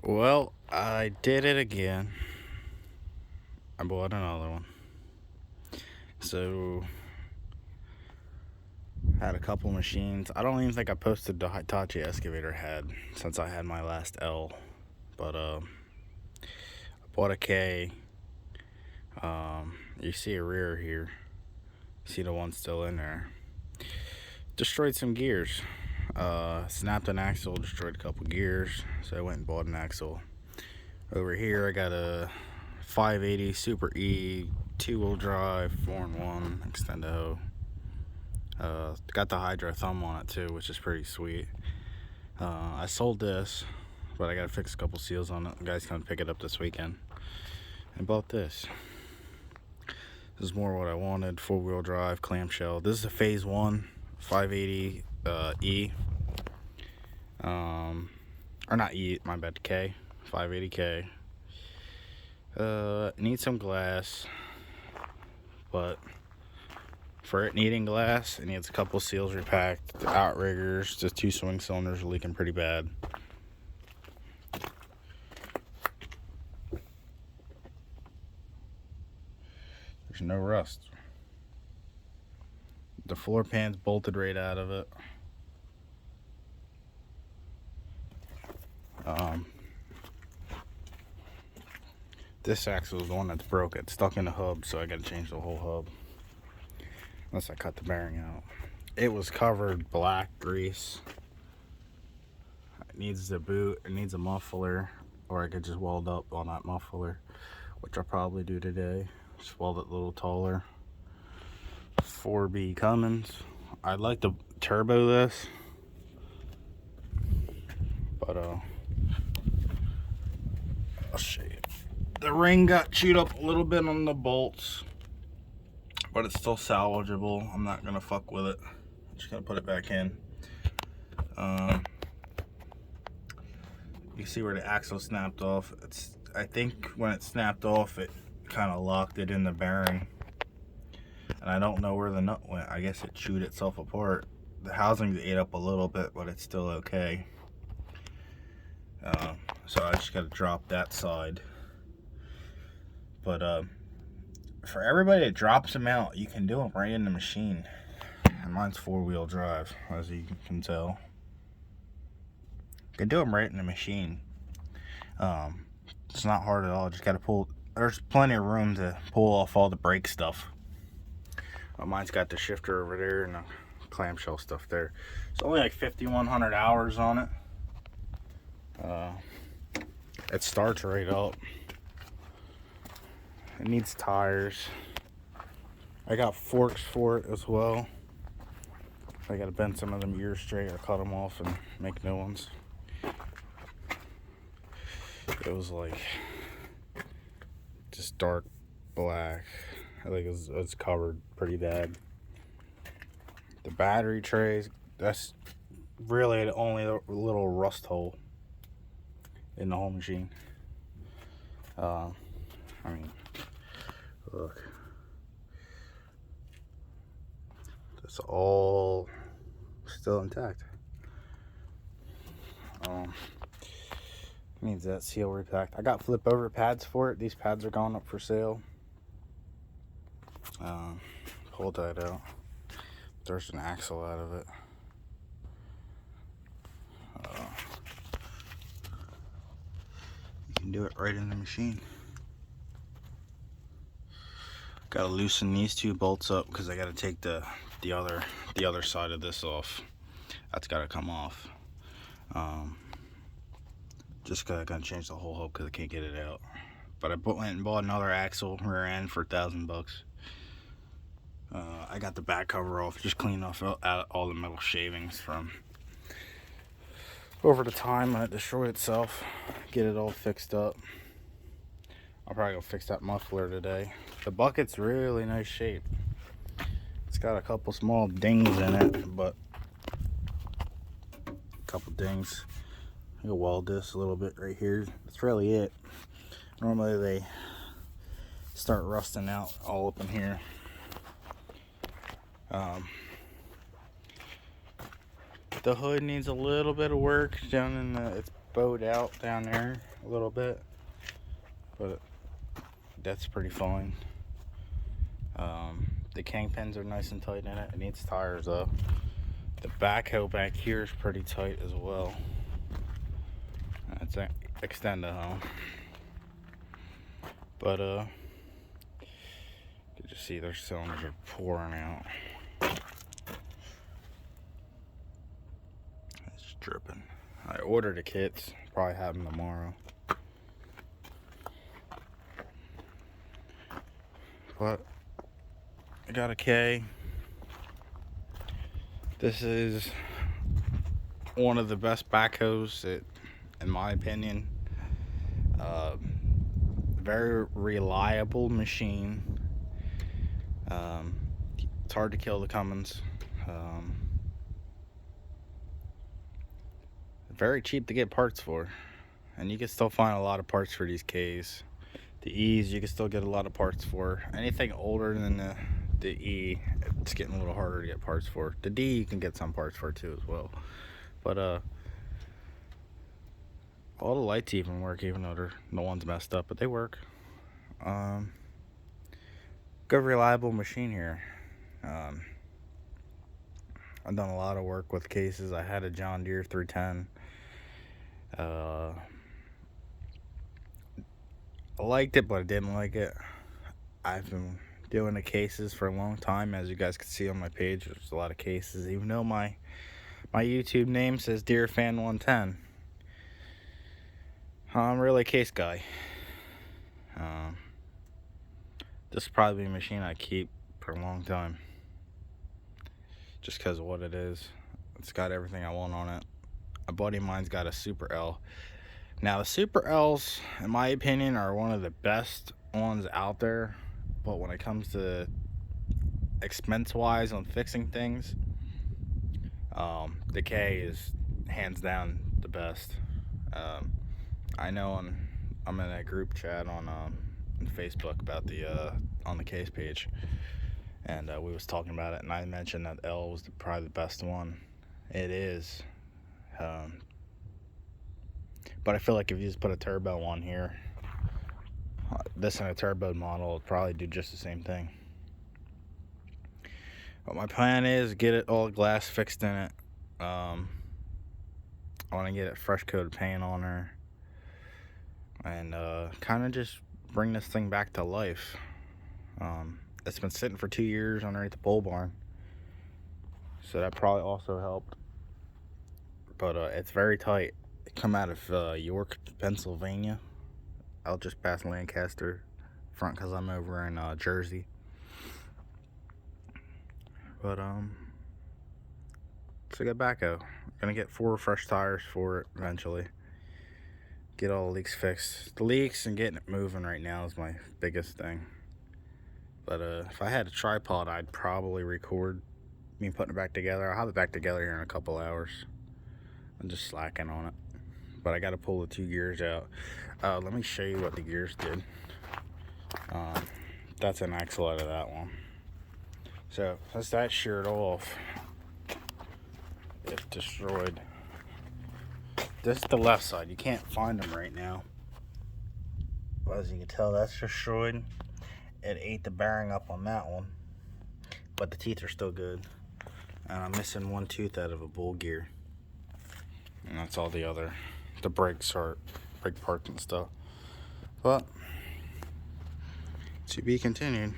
Well, I did it again. I bought another one. So, had a couple machines. I don't even think I posted the Hitachi excavator head since I had my last L. But, I bought a K. You see a rear here. See the one still in there. Destroyed some gears. Snapped an axle, destroyed a couple gears. So I went and bought an axle. Over here, I got a 580 Super E 2-wheel drive 4-in-1 extendo. Got the Hydro thumb on it too, which is pretty sweet. I sold this, but I gotta fix a couple seals on it. The guy's gonna pick it up this weekend. And bought this. This is more what I wanted. 4-wheel drive clamshell. This is a phase 1 580 E. Or not E, my bad, K. 580k. Needs some glass, but for it needing glass, it needs a couple seals repacked. The outriggers, the 2 swing cylinders are leaking pretty bad. There's no rust. The floor pan's bolted right out of it. This axle is the one that's broke. It's stuck in the hub, so I gotta change the whole hub. Unless I cut the bearing out. It was covered black grease. It needs a boot, it needs a muffler, or I could just weld up on that muffler, which I'll probably do today. Just weld it a little taller. 4B Cummins. I'd like to turbo this, but I'll show you. The ring got chewed up a little bit on the bolts, but it's still salvageable. I'm not gonna fuck with it. I'm just gonna put it back in. You see where the axle snapped off. I think when it snapped off, it kind of locked it in the bearing, and I don't know where the nut went. I guess it chewed itself apart. The housing ate up a little bit, but it's still okay. So I just gotta drop that side. But for everybody that drops them out, you can do them right in the machine. And mine's 4-wheel drive, as you can tell. You can do them right in the machine. It's not hard at all. Just gotta pull. There's plenty of room to pull off all the brake stuff. Mine's got the shifter over there and the clamshell stuff there. It's only like 5,100 hours on it. It starts right up. It needs tires. I got forks for it as well. I gotta bend some of them ears straight or cut them off and make new ones. It was like just dark black. I think it's covered pretty bad. The battery trays, that's really the only little rust hole in the whole machine. I mean, look, it's all still intact. Needs that seal repacked. I got flip over pads for it. These pads are going up for sale. Pulled that out. There's an axle out of it. You can do it right in the machine. Gotta loosen these 2 bolts up because I gotta take the other side of this off. That's gotta come off. Just gonna change the whole hub because I can't get it out. But I went and bought another axle rear end for $1,000. I got the back cover off, just cleaned off all the metal shavings from over the time when it destroyed itself. Get it all fixed up. I'll probably go fix that muffler today. The bucket's really nice shape. It's got a couple small dings in it, but a couple dings. I'll weld this a little bit right here. That's really it. Normally they start rusting out all up in here. The hood needs a little bit of work down in the, it's bowed out down there a little bit, but that's pretty fine. The kingpins are nice and tight in it. It needs tires though. The backhoe back here is pretty tight as well. That's an extender home. But you can just see their cylinders are pouring out. It's dripping. I ordered the kits, probably have them tomorrow. But I got a K. This is one of the best backhoes, in my opinion. Very reliable machine. It's hard to kill the Cummins. Very cheap to get parts for, and you can still find a lot of parts for these Ks. The E's you can still get a lot of parts for. Anything older than the E, it's getting a little harder to get parts for. The D you can get some parts for too as well. But all the lights even work, even though they're the ones messed up, but they work. Good reliable machine here. I've done a lot of work with cases. I had a John Deere 310. I liked it, but I didn't like it. I've been doing the cases for a long time, as you guys can see on my page. There's a lot of cases, even though my YouTube name says Deere Fan 110. I'm really a case guy. This is probably a machine I keep for a long time, just because of what it is. It's got everything I want on it. A buddy of mine's got a Super L. Now the Super L's, in my opinion, are one of the best ones out there, but when it comes to expense wise on fixing things, the K is hands down the best. I know I'm in a group chat on Facebook about on the Case page, and we was talking about it, and I mentioned that L was probably the best one. It is. But I feel like if you just put a turbo on here, this and a turbo model would probably do just the same thing. But my plan is get it all glass fixed in it. I want to get it fresh coated paint on her, and kind of just bring this thing back to life. It's been sitting for 2 years underneath the pole barn, so that probably also helped. But it's very tight. It come out of York, Pennsylvania. I'll just pass Lancaster front because I'm over in Jersey. But it's a good backhoe. Gonna get 4 fresh tires for it eventually. Get all the leaks fixed. The leaks and getting it moving right now is my biggest thing. But if I had a tripod, I'd probably record me putting it back together. I'll have it back together here in a couple hours. I'm just slacking on it. But I got to pull the 2 gears out. Let me show you what the gears did. That's an axle out of that one. So as that sheared off, it's destroyed. This is the left side. You can't find them right now. But as you can tell, that's destroyed. It ate the bearing up on that one, but the teeth are still good. And I'm missing one tooth out of a bull gear. And that's all the brakes are brake parts and stuff. But to be continued.